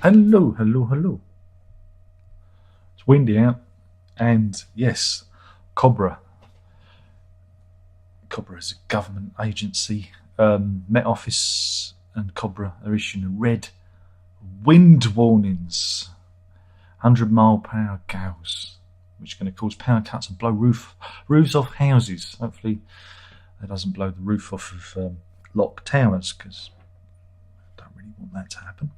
Hello, hello, hello. It's windy out, and yes, Cobra. Cobra is a government agency. Met Office and Cobra are issuing red wind warnings. 100-mile-per-hour gales, which are going to cause power cuts and blow roofs off houses. Hopefully, that doesn't blow the roof off of lock towers, because I don't really want that to happen.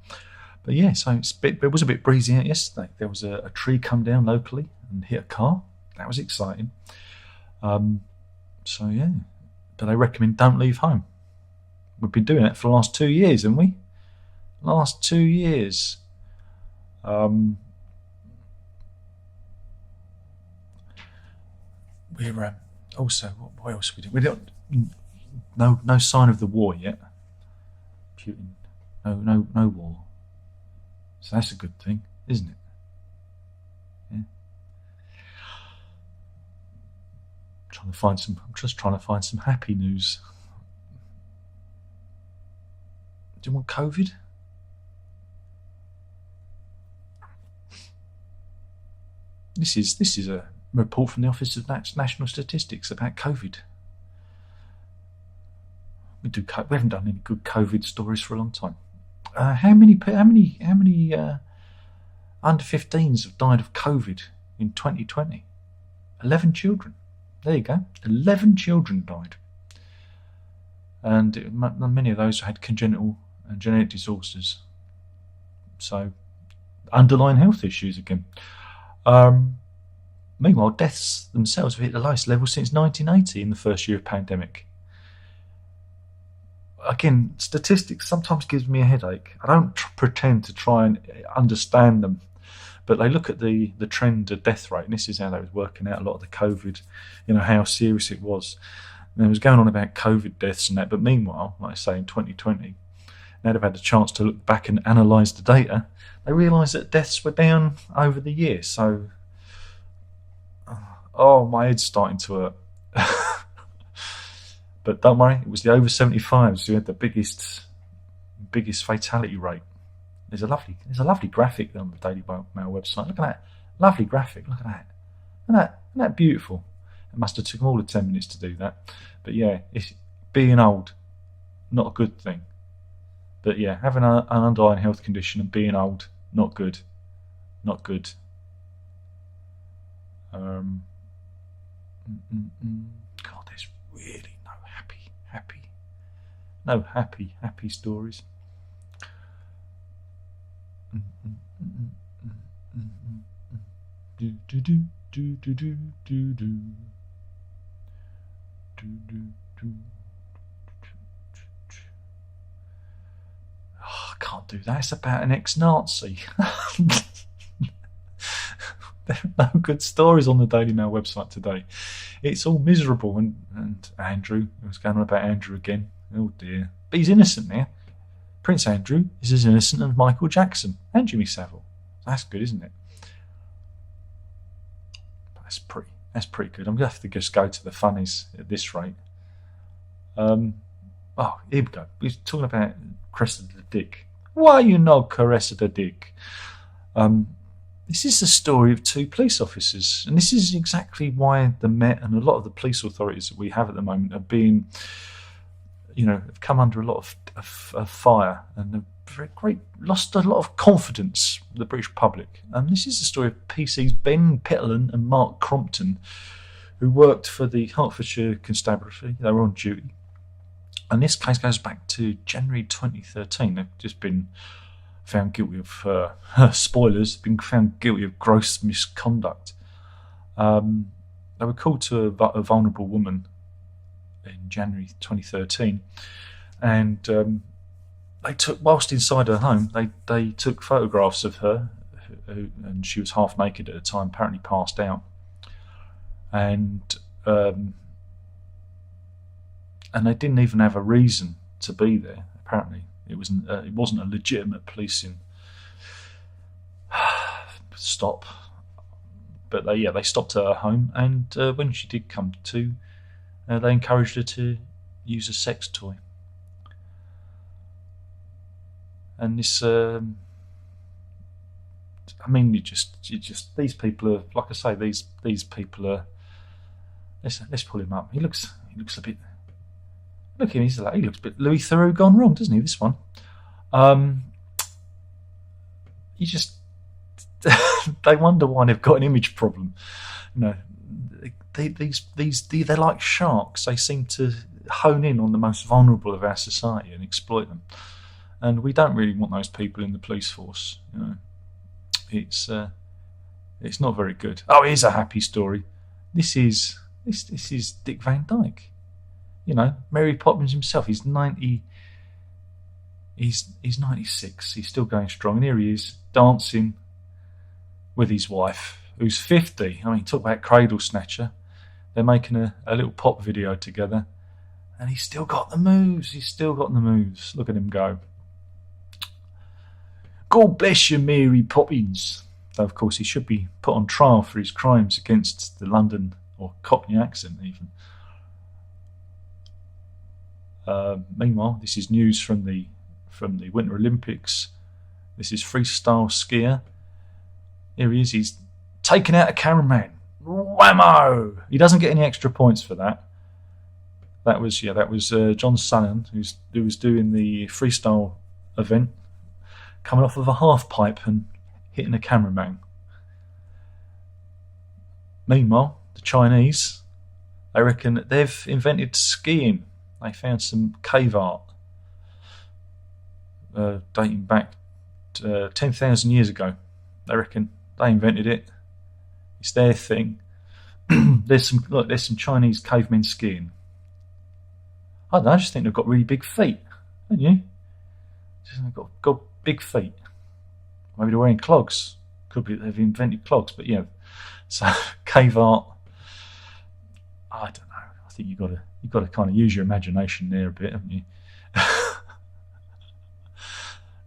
But yeah, so it was a bit breezy out yesterday. There was a tree come down locally and hit a car. That was exciting. So yeah, but they recommend don't leave home. We've been doing it for the last 2 years, haven't we? Last 2 years. We're also, what else are we doing? We don't, no sign of the war yet. Putin, no war. So that's a good thing, isn't it? Yeah. I'm just trying to find some happy news. Do you want COVID? This is a report from the Office of National Statistics about COVID. We haven't done any good COVID stories for a long time. How many under 15s have died of COVID in 2020? 11 children. There you go. 11 children died, and many of those had congenital and genetic disorders. So, underlying health issues again. Meanwhile, deaths themselves have hit the lowest level since 1980 in the first year of pandemic. Again, statistics sometimes gives me a headache. I don't pretend to try and understand them, but they look at the trend of death rate, and this is how they was working out a lot of the COVID, how serious it was. And it was going on about COVID deaths and that, but meanwhile, like I say, in 2020, now they've had the chance to look back and analyse the data, they realised that deaths were down over the year. So, my head's starting to hurt. But don't worry, it was the over 75s who had the biggest fatality rate. There's a lovely graphic on the Daily Mail website. Look at that lovely graphic. Look at that. Isn't that beautiful? It must have taken all of 10 minutes to do that. But yeah, it's being old, not a good thing. But yeah, having an underlying health condition and being old, not good. Not good. God, there's really no happy stories. I can't do that. It's about an ex-Nazi. There are no good stories on the Daily Mail website today. It's all miserable. And Andrew, it was going on about Andrew again. Oh dear. But he's innocent now. Prince Andrew is as innocent as Michael Jackson and Jimmy Savile. That's good, isn't it? That's pretty good. I'm going to have to just go to the funnies at this rate. Here we go. We're talking about Cressida Dick. Why you not Cressida Dick? This is the story of two police officers, and this is exactly why the Met and a lot of the police authorities that we have at the moment are being, have come under a lot of fire and lost a lot of confidence with the British public. And this is the story of PC's Ben Pitterland and Mark Crompton, who worked for the Hertfordshire Constabulary. They were on duty. And this case goes back to January 2013. They've just been found guilty of, spoilers, been found guilty of gross misconduct. They were called to a vulnerable woman in January 2013, and whilst inside her home, they took photographs of her, and she was half naked at the time, apparently passed out, and they didn't even have a reason to be there. Apparently, it wasn't a legitimate policing stop. But they stopped at her home, and when she did come to, they encouraged her to use a sex toy. And this I mean, you just these people are, like I say, these people are. Let's pull him up. He looks a bit. Look at him. He looks a bit Louis Theroux gone wrong, doesn't he? This one. You just they wonder why they've got an image problem. You know, they're like sharks. They seem to hone in on the most vulnerable of our society and exploit them. And we don't really want those people in the police force. You know, it's not very good. Oh, here's a happy story. This is Dick Van Dyke. You know, Mary Poppins himself. He's 90. He's 96. He's still going strong. And here he is dancing with his wife, who's 50. I mean, talk about cradle snatcher. They're making a little pop video together, and he's still got the moves. Look at him go. God bless you, Mary Poppins. Though, of course, he should be put on trial for his crimes against the London or Cockney accent, even. Meanwhile, this is news from the Winter Olympics. This is freestyle skier. Here he is. He's taken out a cameraman. Whammo! He doesn't get any extra points for that. That was John Sullivan, who was doing the freestyle event, coming off of a half pipe and hitting a cameraman. Meanwhile, the Chinese, they reckon that they've invented skiing. They found some cave art dating back 10,000 years ago. They reckon they invented it. It's their thing. There's some Chinese cavemen skiing. I don't know, I just think they've got really big feet, don't you? They've got big feet. Maybe they're wearing clogs. Could be they've invented clogs, but yeah. So cave art. I don't know. I think you've got to kind of use your imagination there a bit, haven't you?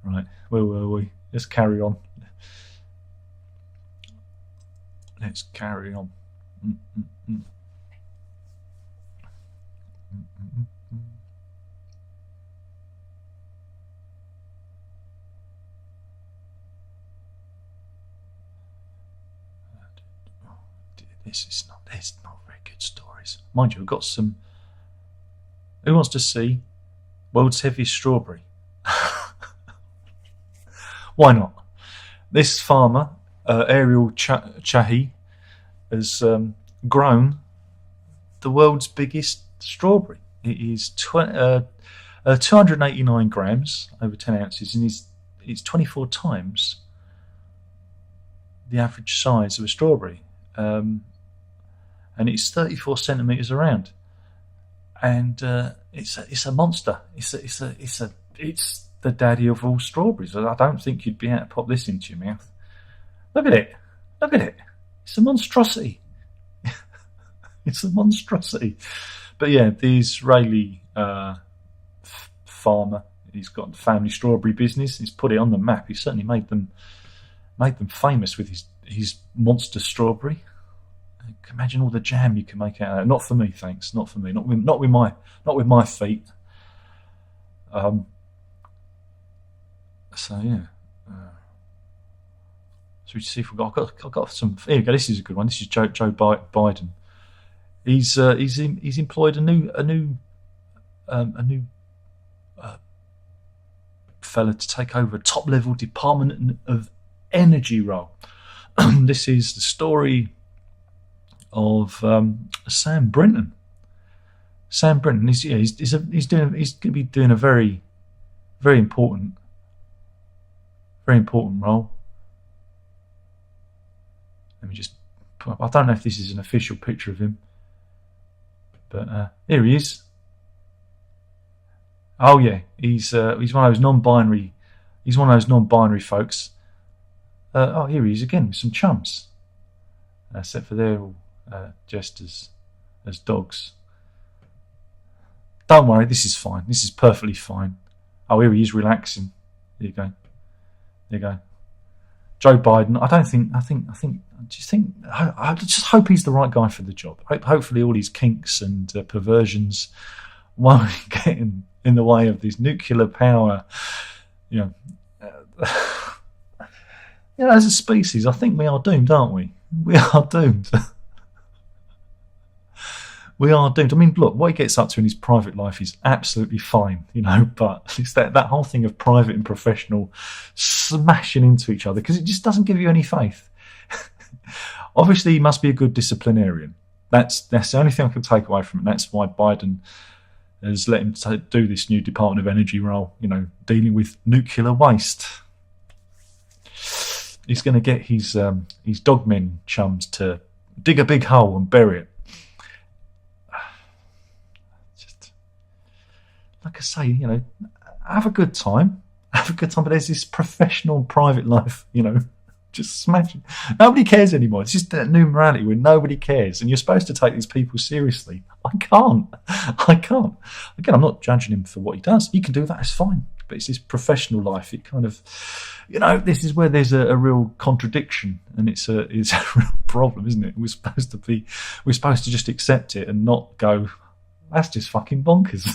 Right, where were we? Let's carry on. There's not very good stories. Mind you, we've got some. Who wants to see world's heaviest strawberry? Why not? This farmer, Ariel Chahi, has grown the world's biggest strawberry. It is 289 grams, over 10 ounces, and it's 24 times the average size of a strawberry. And it's 34 centimetres around. And it's a monster. It's the daddy of all strawberries. I don't think you'd be able to pop this into your mouth. Look at it. It's a monstrosity. It's a monstrosity. But yeah, the Israeli farmer, he's got a family strawberry business. He's put it on the map. He certainly made them famous with his monster strawberry. Imagine all the jam you can make out of that. Not for me, thanks. Not for me. Not with my feet. So yeah. So we see if I've got some. Here we go. This is a good one. This is Joe Biden. He's employed a new fella to take over a top level Department of Energy role. This is the story of Sam Brinton. Sam Brinton. He's going to be doing a very, very important role. Let me just. I don't know if this is an official picture of him, but here he is. Oh yeah, he's one of those non-binary. He's one of those non-binary folks. Oh, here he is again with some chums. Except for they're all just as dogs. Don't worry, this is fine. This is perfectly fine. Oh, here he is relaxing. There you go. Joe Biden. I just hope he's the right guy for the job. Hopefully all his kinks and perversions won't get in the way of this nuclear power. You know, You know, as a species, I think we are doomed, aren't we? We are doomed. We are doomed. I mean, look, what he gets up to in his private life is absolutely fine, you know, but it's that whole thing of private and professional smashing into each other, because it just doesn't give you any faith. Obviously, he must be a good disciplinarian. That's the only thing I can take away from it. That's why Biden has let him do this new Department of Energy role, you know, dealing with nuclear waste. He's going to get his dogmen chums to dig a big hole and bury it. Just like I say, you know, have a good time. Have a good time, but there's this professional and private life, you know, just smashing. Nobody cares anymore. It's just that new morality where nobody cares, and you're supposed to take these people seriously. I can't. Again, I'm not judging him for what he does. He can do that, it's fine. But it's this professional life. It kind of, you know, this is where there's a real contradiction, and it's a real problem, isn't it? We're supposed to just accept it and not go, that's just fucking bonkers.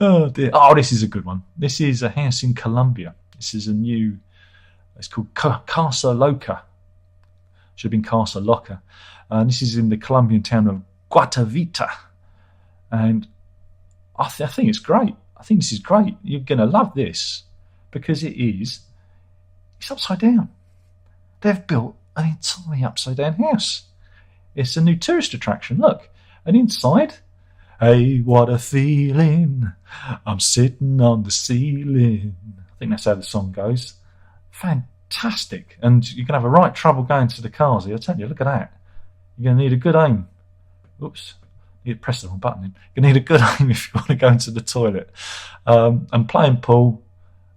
Oh dear. Oh, this is a good one. This is a house in Colombia. This is it's called Casa Loca. Should have been Casa Loca. This is in the Colombian town of Guatavita. And I think it's great. I think this is great. You're going to love this because it's upside down. They've built an entirely upside down house. It's a new tourist attraction. Look, and inside, hey, what a feeling. I'm sitting on the ceiling. I think that's how the song goes. Fantastic. And you're going to have a right trouble going to the cars here. I tell you, look at that. You're going to need a good aim. Oops. You press the wrong button in. You need a good aim if you want to go into the toilet. And playing pool,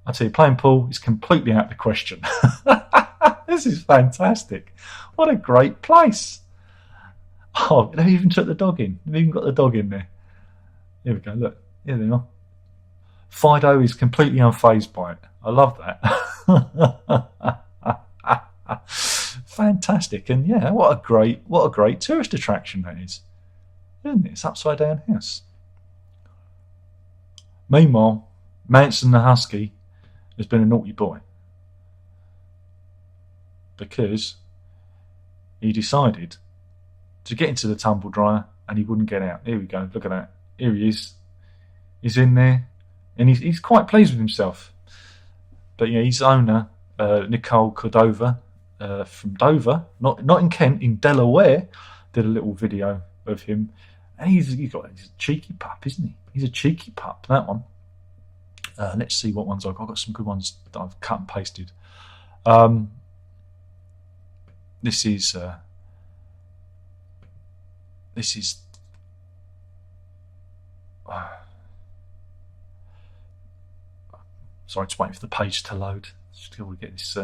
I tell you, playing pool is completely out of the question. This is fantastic. What a great place. Oh, they even took the dog in. They've even got the dog in there. Here we go, look. Here they are. Fido is completely unfazed by it. I love that. Fantastic. And yeah, what a great tourist attraction that is. Isn't it? It's upside down house. Meanwhile, Manson the Husky has been a naughty boy because he decided to get into the tumble dryer and he wouldn't get out. Here we go. Look at that. Here he is. He's in there and he's quite pleased with himself. But yeah, his owner, Nicole Cordova, from Dover, not in Kent, in Delaware, did a little video of him. And he's a cheeky pup, isn't he? He's a cheeky pup, that one. Let's see what ones I've got. I've got some good ones that I've cut and pasted. This is sorry, just waiting for the page to load. Still we get this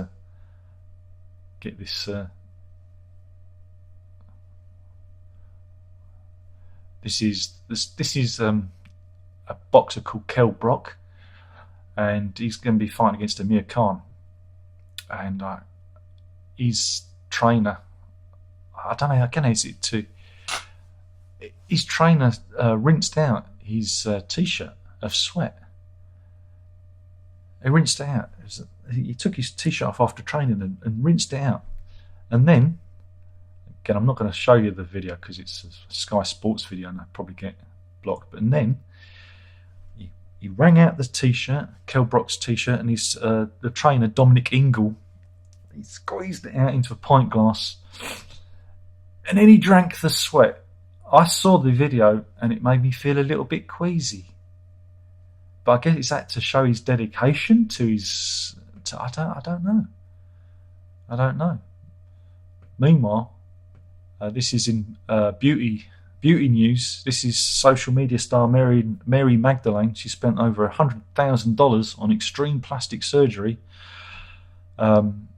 This is a boxer called Kell Brook, and he's going to be fighting against Amir Khan. And his trainer, I don't know, again, is it to his trainer rinsed out his t-shirt of sweat. He rinsed it out. He took his t-shirt off after training and rinsed it out, and then. Again, I'm not going to show you the video because it's a Sky Sports video and I'll probably get blocked. But then he rang out the t-shirt, Kell Brook's t-shirt, and the trainer, Dominic Ingle, he squeezed it out into a pint glass and then he drank the sweat. I saw the video and it made me feel a little bit queasy. But I guess it's that to show his dedication to his... I don't know. Meanwhile, this is in beauty news. This is social media star Mary Magdalene. She spent over $100,000 on extreme plastic surgery. I'm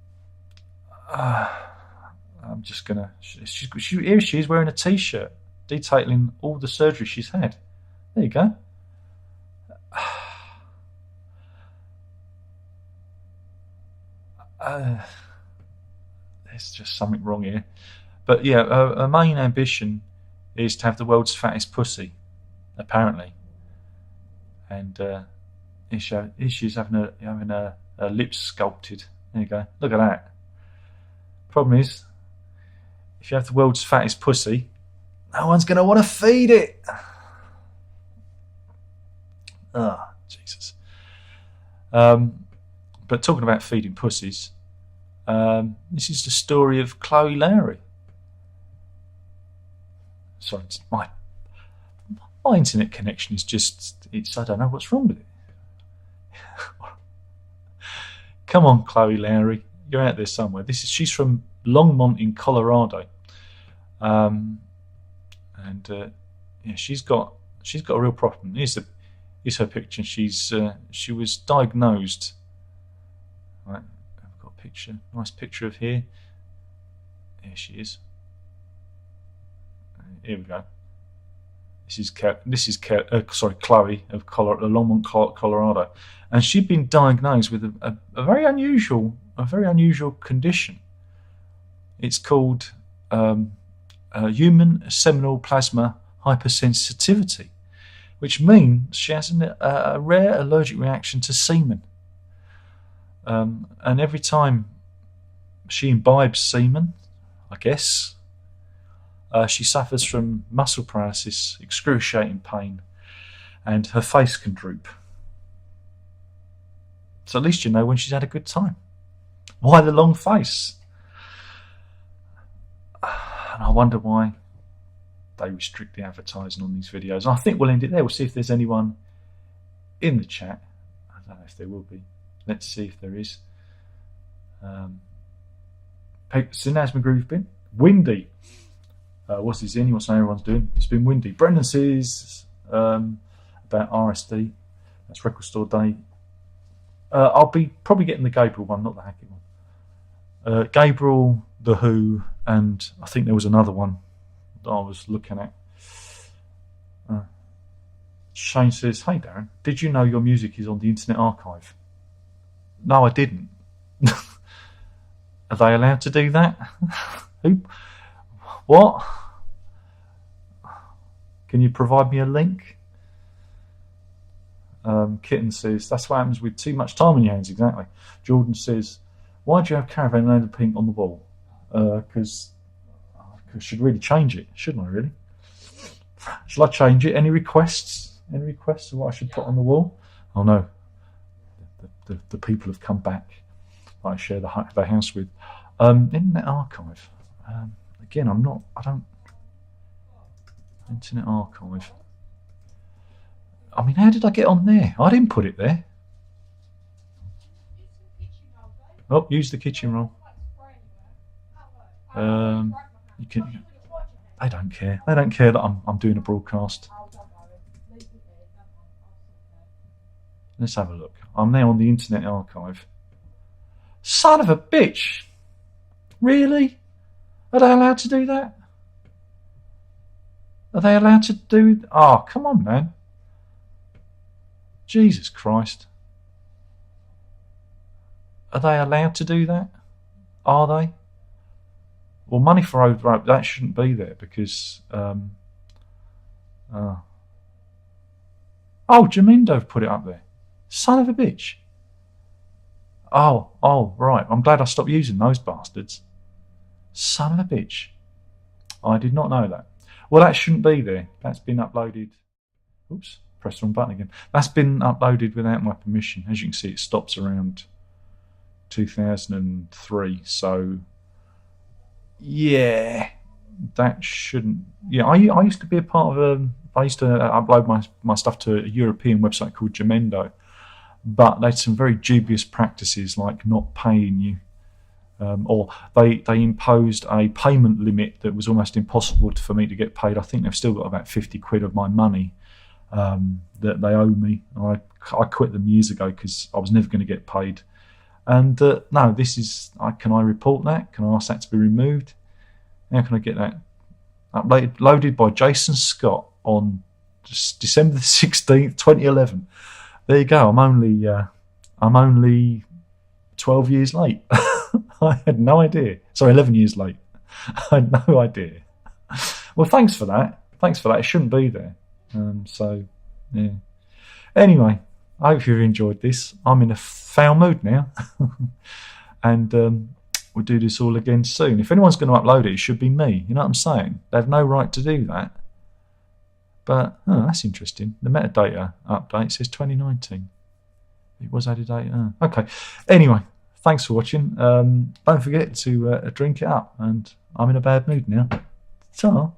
just gonna. Here she is wearing a T-shirt detailing all the surgery she's had. There you go. There's just something wrong here. But yeah, her main ambition is to have the world's fattest pussy, apparently. And she's having a lips sculpted. There you go. Look at that. Problem is, if you have the world's fattest pussy, no one's going to want to feed it. Ah, Jesus. But talking about feeding pussies, this is the story of Chloe Lowry. Sorry, my internet connection is just, I don't know what's wrong with it. Come on, Chloe Lowry, you're out there somewhere. She's from Longmont in Colorado, and yeah, she's got a real problem. Here's her picture. She was diagnosed. Right, I've got a picture, nice picture of here. Here she is. Here we go. This is Chloe of Longmont, Colorado, and she'd been diagnosed with a very unusual condition. It's called human seminal plasma hypersensitivity, which means she has a rare allergic reaction to semen, and every time she imbibes semen, I guess. She suffers from muscle paralysis, excruciating pain, and her face can droop. So at least you know when she's had a good time. Why the long face? And I wonder why they restrict the advertising on these videos. I think we'll end it there. We'll see if there's anyone in the chat. I don't know if there will be. Let's see if there is. How's my groove been? Windy. What's this in? What's everyone's doing? It's been windy. Brendan says about RSD. That's Record Store Day. I'll be probably getting the Gabriel one, not the Hackett one. Gabriel, The Who, and I think there was another one that I was looking at. Shane says, "Hey Darren, did you know your music is on the Internet Archive?" No, I didn't. Are they allowed to do that? Who? What? Can you provide me a link? Kitten says, that's what happens with too much time on your hands, exactly. Jordan says, why do you have Caravan Land of Pink on the wall? Because I should really change it, shouldn't I, really? Shall I change it? Any requests? Any requests of what I should put on the wall? Oh no, the people have come back that I share the house with. Internet Archive. Again, Internet Archive. I mean, how did I get on there? I didn't put it there. Oh, use the kitchen roll. You can. They don't care. They don't care that I'm doing a broadcast. Let's have a look. I'm now on the Internet Archive. Son of a bitch! Really? Are they allowed to do that? Are they allowed to do... Oh, come on, man. Jesus Christ. Are they allowed to do that? Are they? Well, Money for Road Rope, that shouldn't be there because... Oh, Jamindo put it up there. Son of a bitch. Oh, right. I'm glad I stopped using those bastards. Son of a bitch. I did not know that. Well, that shouldn't be there. That's been uploaded. Oops, pressed the wrong button again. That's been uploaded without my permission. As you can see, it stops around 2003. So, yeah, that shouldn't... Yeah, I used to be a part of I used to upload my stuff to a European website called Jamendo. But they had some very dubious practices like not paying you. Or they imposed a payment limit that was almost impossible for me to get paid. I think they've still got about 50 quid of my money that they owe me. I quit them years ago because I was never going to get paid. And no, this is... can I report that? Can I ask that to be removed? How can I get that uploaded by Jason Scott on December the 16th, 2011? There you go. I'm only 12 years late. I had no idea. Sorry, 11 years late. I had no idea. Well, thanks for that. It shouldn't be there. So, yeah. Anyway, I hope you've enjoyed this. I'm in a foul mood now. And we'll do this all again soon. If anyone's going to upload it, it should be me. You know what I'm saying? They have no right to do that. But, that's interesting. The metadata update says 2019. It was added date. Okay. Anyway, thanks for watching. Don't forget to drink it up. And I'm in a bad mood now. Ta.